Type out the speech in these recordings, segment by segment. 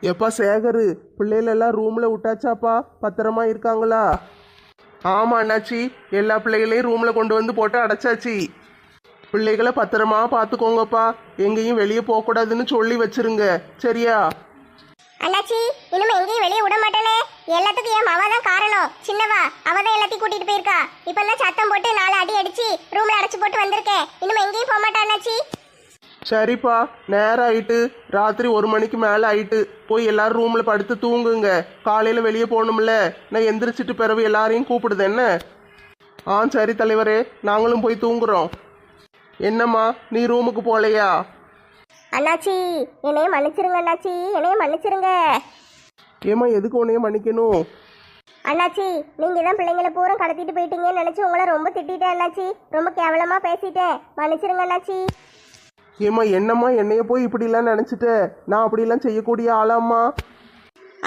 எப்பா சேகரு, பிள்ளைகளெல்லாம் ரூமில் விட்டாச்சாப்பா? பத்திரமா இருக்காங்களா? ஆமாம் அண்ணாச்சி, எல்லா பிள்ளைகளையும் ரூமில் கொண்டு வந்து போட்டு அடைச்சாச்சு. பிள்ளைகளை பத்திரமா பார்த்துக்கோங்கப்பா, எங்கேயும் வெளியே போகக்கூடாதுன்னு சொல்லி வச்சிருங்க, சரியா? அண்ணாச்சி, இனிமே எங்கேயும் வெளியே விட மாட்டேனே. எல்லாத்துக்கும் என் மாவா தான் காரணம். சின்னவா அவதான் எல்லாத்தையும் கூட்டிட்டு போயிருக்கா. இப்பெல்லாம் சத்தம் போட்டு 4 அடி அடிச்சு ரூம்ல அடைச்சு போட்டு வந்திருக்கேன். இனிமே எங்கேயும் போக மாட்டேன் அண்ணாச்சி. சரிப்பா, நேரம் ஆயிட்டு, ராத்திரி 1 மணிக்கு மேலே ஆயிட்டு. போய் எல்லாரும் ரூமில் படுத்து தூங்குங்க. காலையில் வெளியே போகணும்ல, நான் எந்திரிச்சிட்டு பிறகு எல்லாரையும் கூப்பிடுது என்ன? சரி தலைவரே, நாங்களும் போய் தூங்குறோம். என்னம்மா, நீ ரூமுக்கு போகலையா? அண்ணாச்சி, என்னைய மன்னிச்சிருங்க அண்ணாச்சி, என்னைய மன்னிச்சிருங்க. ஏம்மா, எதுக்கு உன்னைய மன்னிக்கணும்? அண்ணாச்சி, நீங்க தான் பிள்ளைங்களை பூரா கடத்திட்டு போயிட்டீங்கன்னு நினைச்சு உங்களை ரொம்ப திட்டிட்டேன் அண்ணாச்சி. ரொம்ப கேவலமா பேசிட்டேன், மன்னிச்சிருங்க அண்ணாச்சி. ஏம்மா, என்னம்மா என்னைய போய் இப்படிலாம் நினச்சிட்ட? நான் அப்படிலாம் செய்யக்கூடிய ஆளாம்மா?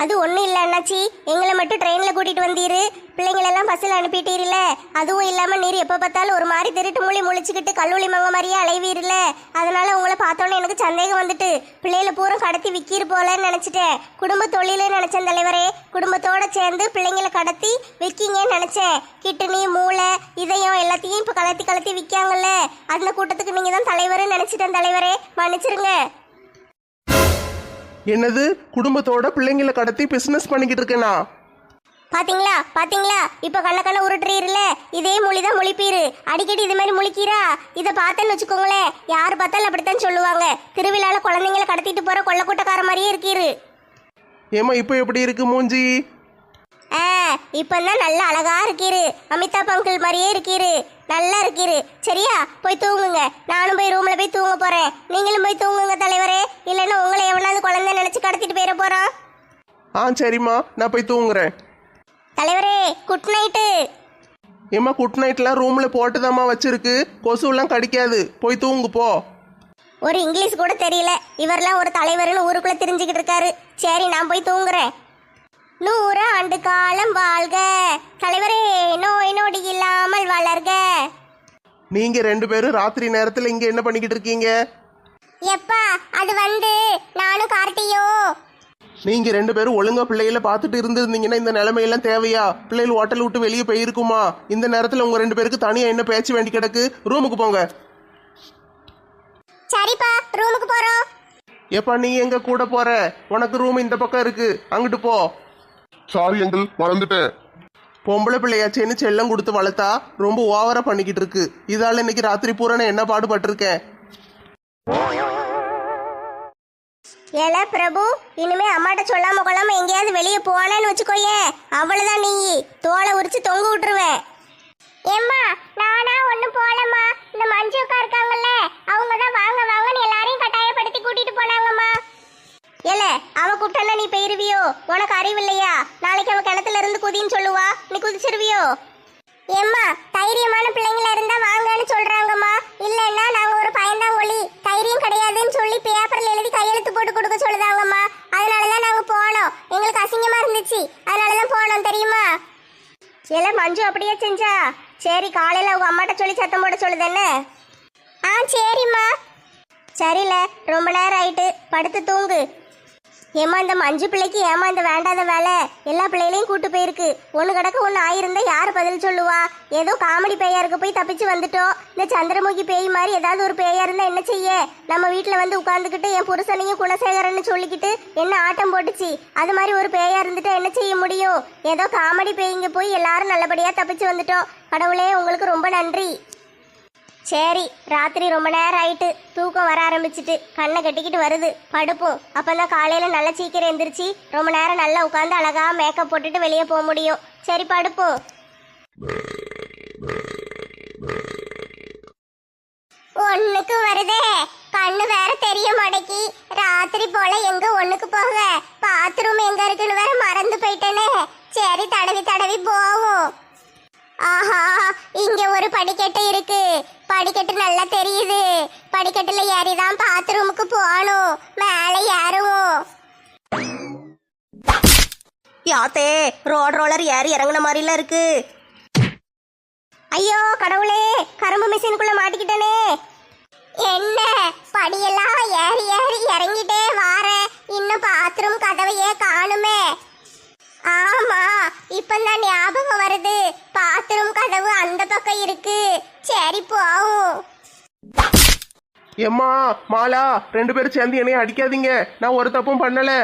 அது ஒன்றும் இல்லை அண்ணாச்சி, எங்களை மட்டும் ட்ரெயினில் கூட்டிகிட்டு வந்தீரு, பிள்ளைங்களெல்லாம் பஸ்ஸில் அனுப்பிட்டீரில்ல. அதுவும் இல்லாமல் நீர் எப்போ பார்த்தாலும் ஒரு மாதிரி திருட்டு மூலி முழிச்சுக்கிட்டு கல்லூலி மங்க மாதிரியே அலைவீரில்ல. அதனால உங்களை பார்த்தோன்னே எனக்கு சந்தேகம் வந்துட்டு பிள்ளைகளை பூரா கடத்தி விற்கிற போலன்னு நினச்சிட்டேன். குடும்ப தொழிலே நினச்சேன் தலைவரே. குடும்பத்தோடு சேர்ந்து பிள்ளைங்களை கடத்தி விற்கிங்கன்னு நினச்சேன். கிட்னி, மூளை, இதயம் எல்லாத்தையும் இப்போ கலத்தி விற்காங்கல்ல, அந்த கூட்டத்துக்கு நீங்கள் தான் தலைவர்னு நினச்சிட்டேன் தலைவரே, மன்னிச்சிருங்க. என்னது, குடும்பத்தோட பிள்ளைங்களை கடத்தி பிசினஸ் பண்ணிக்கிட்டு இருக்கேனா? பாத்தீங்களா இப்ப கண்ண உருட்டுறீர்ல, இதே மொழிதான் முழிப்பீரு. அடிக்கடி இது மாதிரி முழிக்கிறா. இதை பார்த்தேன்னு வச்சுக்கோங்களேன், யாரு பார்த்தாலும் அப்படித்தான் சொல்லுவாங்க. திருவிழால குழந்தைங்களை கடத்திட்டு போற கொள்ளக்கூட்டக்கார மாதிரியே இருக்கீரு. ஏமா, இப்போ எப்படி இருக்கு மூஞ்சி? இப்பதான் நல்லா அழகா இருக்கீரு, அமிதாப் அங்கிள் மாதிரியே இருக்கீரு, நல்லா இருக்கீரு. சரியா, போய் தூங்குங்க. நானும் போய் ரூம்ல போய் தூங்க போறேன். நீங்களும் போய் தூங்குங்க தலைவரே, இல்லைன்னா உங்களை எவனாவது குழந்தை நினைச்சு கடத்திட்டு போயிட போறான். சரிம்மா, நான் போய் தூங்குறேன். தலைவரே, குட் நைட்டு. ஏம்மா, குட் நைட்லாம் ரூம்ல போட்டுதாம்மா வச்சிருக்கு, கொசுலாம் கடிக்காது. போய் தூங்கு போ. ஒரு இங்கிலீஷ் கூட தெரியல, இவரெல்லாம் ஒரு தலைவர்னு ஊருக்குள்ள தெரிஞ்சுக்கிட்டு இருக்காரு. சரி, நான் போய் தூங்குறேன். 100 ஆண்டு காலம் வாழ்க தலைவரே, நோய் நொடி இல்லாமல் வளர்க. நீங்க 2 பேரும் ராத்திரி நேரத்துல இங்க என்ன பண்ணிக்கிட்டு இருக்கீங்க? எப்பா, அது நானும் கார்த்தியும். நீங்க 2 பேரும் ஒழுங்கா பிள்ளைகளை பார்த்துட்டு இருந்திருந்தீங்கன்னா இந்த நிலைமையெல்லாம் தேவையா? பிள்ளைகள் ஹோட்டல் விட்டு வெளியே போயிருக்குமா? இந்த நேரத்துல உங்க 2 பேருக்கு தனியா என்ன பேச்சு வேண்டி கிடக்கு? ரூமுக்கு போங்க. சரிப்பா, ரூமுக்கு போறோம். எப்பா, நீ எங்க கூட போற? உனக்கு ரூம் இந்த பக்கம் இருக்கு, அங்கிட்டு போ. சாரி அங்கிள், மறந்துட்டேன். பொம்பளை பிள்ளையாச்சேன்னு செல்லம் கொடுத்து வளர்த்தா ரொம்ப ஓவரா பண்ணிக்கிட்டு இருக்கு. இதால இன்னைக்கு ராத்திரி பூரா நான் என்ன பாடுபட்டிருக்கேன். ஏல பிரபு, இனிமே அம்மாட்ட சொல்லாம கொள்ளாம எங்கேயாவது வெளியே போனேன்னு வச்சுக்கோயே, அவ்வளவுதான், நீ தோலை உரிச்சு தொங்க விட்டுருவேன். ஏம்மா, நானா ஒண்ணும் போலம்மா. இந்த மஞ்சு அக்கா இருக்காங்கல்ல, அவங்க தான் வாங்க வாங்கன்னு எல்லாரையும் கட்டாயப்படுத்தி கூட்டிட்டு போனாங்கம்மா. ஏல, அவ கூப்பிட்டா நீ போயிருவியோ? உனக்கு அறிவு இல்லையா? நாளைக்கு அவ கிணத்துல இருந்து குதின்னு சொல்லுவா, நீ குதிச்சிருவியோ? ஏம்மா, தைரியமான பிள்ளைங்கள இருந்தா வாங்கன்னு சொல்றாங்கம்மா. இல்லன்னா நாங்க ஒரு பயந்தாங்கொழி, தைரியம் கிடையாதுன்னு சொல்லி பேப்பர்ல எழுதி கையெழுத்து போட்டு கொடுக்க சொல்லுதாங்கம்மா. அதனாலதான் நாங்க போனோம். எங்களுக்கு அசிங்கமா இருந்துச்சு, அதனாலதான் போனோம் தெரியுமா? ஏல, மஞ்சு அப்படியே செஞ்சா? சரி, காலையில அவங்க அம்மாட்ட சொல்லி சத்தம் போட சொல்லுதானே? சரிம்மா. சரில, ரொம்ப நேரம் ஆயிட்டு, படுத்து தூங்கு. ஏமா, இந்த மஞ்சு பிள்ளைக்கு ஏமா இந்த வேண்டாத வேலை? எல்லா பிள்ளைகளையும் கூட்டு போயிருக்கு. ஒன்று கிடக்க ஒன்று ஆயிருந்தா யார் பதில் சொல்லுவா? ஏதோ காமெடி பேயா இருக்க போய் தப்பிச்சு வந்துட்டோம். இந்த சந்திரமுகி பேய் மாதிரி ஏதாவது ஒரு பேயா இருந்தா என்ன செய்ய? நம்ம வீட்டில் வந்து உட்காந்துக்கிட்டு என் புருஷனையும் குணசேகரன்னு சொல்லிக்கிட்டு என்ன ஆட்டம் போட்டுச்சு. அது மாதிரி ஒரு பேயா இருந்துட்டா என்ன செய்ய முடியும்? ஏதோ காமெடி பேய்ங்க போய் எல்லாரும் நல்லபடியாக தப்பிச்சு வந்துட்டோம். கடவுளே, உங்களுக்கு ரொம்ப நன்றி. சரி, ராத்திரி ரொம்ப நேரம் ஆயிட்டு, தூக்கம் வர ஆரம்பிச்சிட்டு, கண்ணை கட்டிக்கிட்டு வருது, படுப்போம். அப்பதான் காலையில நல்லா சீக்கிரம் எந்திரிச்சு ரொம்ப நேரம் நல்லா உட்காந்து அழகா மேக்கப் போட்டுட்டு வெளியே போக முடியும். சரி, படுப்போம். ஒண்ணுக்கு வருதே, கண்ணு வேற தெரிய மாட்டேக்கி. ராத்திரி போல எங்க ஒண்ணுக்கு போக, பாத்ரூம் எங்க இருக்குன்னு வேற மறந்து போயிட்டேனே. சரி, தடவி போவோம். ஆஹா, இங்க ஒரு படிக்கட்டு இருக்கு. படிக்கட்டு நல்லா தெரியுது. படிக்கட்டுல ஏறிதான் பாத்ரூமுக்கு போகணும். மேலே ஏறுவோம். யாத்தே, ரோலர் ஏறி இறங்குன மாதிரில இருக்கு. ஐயோ கடவுளே, கரும்பு மிஷினுக்குள்ள மாட்டிக்கிட்டனே. என்ன படியெல்லாம் ஏறி இறங்கிட்டே வாரேன். இன்னும் பாத்ரூம் கதவையே காணுமே. ஆமா, இப்பதான் ஞாபகம் வருது, பாத்ரூம் கதவு அந்த பக்கம் இருக்கு. சரி போவும். எம்மா மாலா, 2 பேரும் சேர்ந்து என்னைய அடிக்காதீங்க, நான் ஒரு தப்பும் பண்ணல.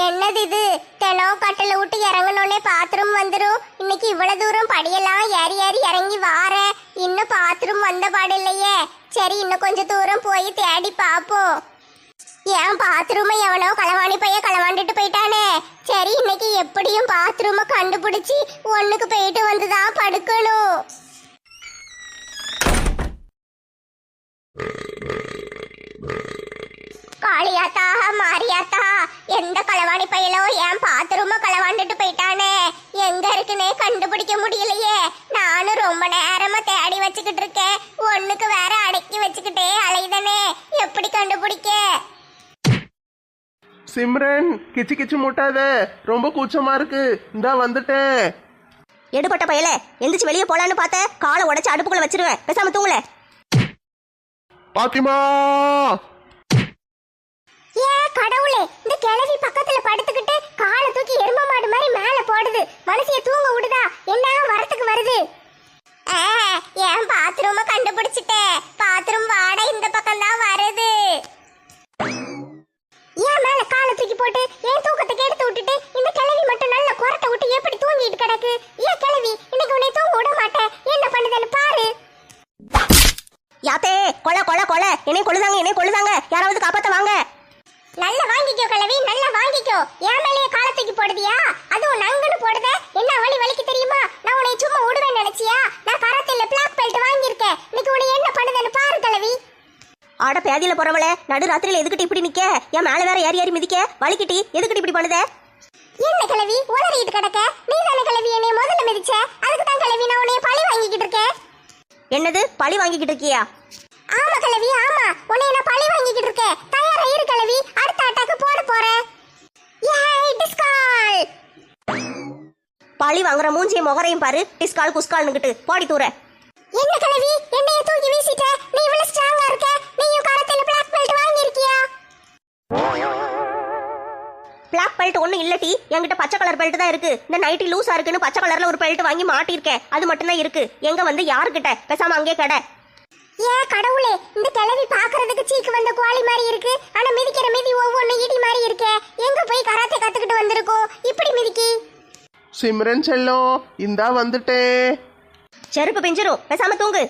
என்னது இது? தினம் கட்டில விட்டு இறங்கணுன்னே பாத்ரூம் வந்துடும். இன்னைக்கு இவ்வளவு தூரம் படியெல்லாம் ஏறி ஏறி இறங்கி வார, இன்னும் பாத்ரூம் வந்த பாடு இல்லையே. சரி, இன்னும் கொஞ்சம் தூரம் போய் தேடி பார்ப்போம். ஏன் பாத்ரூமை எவனோ களவாணி பையன் களவாண்டுட்டு போயிட்டானே. சரி, இன்னைக்கு எப்படியும் பாத்ரூமை கண்டுபிடிச்சி ஒண்ணுக்கு போயிட்டு வந்துதான் படுக்கணும். காளியாத்தா, மாரியாத்தா, எந்த களவாணி பையலோ என் பாத்ரூம களவாண்டுட்டு போயிட்டானே. எங்க இருக்குன்னே கண்டுபிடிக்க முடியலையே. நானும் ரொம்ப நேரமா தேடி வச்சுக்கிட்டு இருக்கேன். ஒண்ணுக்கு வேற அடக்கி வச்சுக்கிட்டே அலைதனே, எப்படி கண்டுபிடிக்க? சிம்ரன், கிச்சு கிச்சு முட்டாத, ரொம்ப கூச்சமா இருக்கு. இந்தா வந்துட்டேன். எடுபட்ட பயல, எந்திரிச்சு வெளியே போலான்னு பார்த்த, காலை உடைச்சு அடுப்புக்குள்ள வச்சிருவேன். பேசாம தூங்கல. பாத்திமா, ஏ கடவுளே, இந்த கிழவி பக்கத்துல படுத்துக்கிட்டு காலை தூக்கி எரும மாடு மாதிரி மேல போடுது. மனுஷிய தூங்க விடுதா? என்ன வரத்துக்கு வருது? என் பாத்ரூம கண்டுபிடிச்சிட்டேன். பாத்ரூம் வாடை இந்த பக்கம் தான் வருது. ஏன் மேல காலை தூக்கி போட்டு ஏன் தூக்கத்தை கெடுத்து விட்டுட்டு இந்த கிழவி மட்டும் நல்ல குரட்டை விட்டு எப்படி தூங்கிட்டு கிடக்கு? ஏன் கிழவி, இன்னைக்கு உன்னை தூங்க விட மாட்டேன். என்ன பண்ணுதுன்னு பாரு. யாத்தே, கொலை கொலை கொலை, என்னை கொள்ளுதாங்க, என்னை கொள்ளுதாங்க, யாராவது காப்பாத்த வாங்க. நல்ல வாங்கிக்கோ கிழவி, நல்ல வாங்கிக்கோ. என் மேலேயே காலை தூக்கி போடுதியா? அதுவும் நங்குன்னு போடுத. என்ன வலி வலிக்கு தெரியுமா? நான் உன்னை சும்மா விடுவேன் நினைச்சியா? நான் கராத்தேல பிளாக் பெல்ட் வாங்கியிருக்கேன். இன்னைக்கு உன்னை என்ன பண்ணுதுன்னு பாரு கிழவி. ஆட பேதியில போறவளே, நடு ராத்திரியில எதுக்கிட்டு இப்படி நிக்க? என் மேல வேற ஏறி ஏறி மிதிக்க, வலிக்கிட்டி எதுக்கிட்டு இப்படி பண்ணுத? என்ன கிழவி உளறிட்டு கிடக்க? நீ தானே கிழவி என்னைய முதல்ல மிதிச்ச. அதுக்கு தான் கிழவி நான் உன்னைய பழி வாங்கிக்கிட்டு இருக்கேன். என்னது பழி வாங்கிக்கிட்டு இருக்கியா? ஆமா கிழவி, ஆமா, உன்னைய நான் பழி வாங்கிக்கிட்டு இருக்கேன். தயாரா இரு கிழவி, அடுத்த அட்டாக்கு போட போறேன். ஏய் டிஸ்கால்! பழி வாங்குற மூஞ்சிய முகரையும் பாரு, டிஸ்கால் குஸ்கால்னுக்கிட்டு போடி தூர. என்ன கிழவி, என்னைய தூக்கி வீசிட்ட? நீ இவ்வளவு ஸ்ட்ராங்கா இருக்க. நீயும் கராத்தேல பிளாக் பெல்ட் வாங்கியிருக்கியா? பிளாக் பெல்ட் ஒன்றும் இல்லட்டி, என்கிட்ட பச்சை கலர் பெல்ட் தான் இருக்கு. இந்த நைட்டி லூஸா இருக்குன்னு பச்சை கலர்ல ஒரு பெல்ட் வாங்கி மாட்டிருக்கேன். அது மட்டும் தான் இருக்கு. எங்க வந்து யாருக்கிட்ட? பேசாம அங்கே கடை. ஏ கடவுளே, இந்த கிழவி பாக்குறதுக்கு சீக்கு வந்த கோழி மாதிரி இருக்கு. ஆனா மிதிக்கிற மிதி ஒவ்வொன்னு இடி மாதிரி இருக்கே. எங்க போய் கராத்தே கத்துக்கிட்டு வந்திருக்கோம் இப்படி மிதிக்கி? சிம்ரன் செல்லம், இந்தா வந்துட்டேன். செருப்பு பிஞ்சிரும், பேசாம தூங்கு.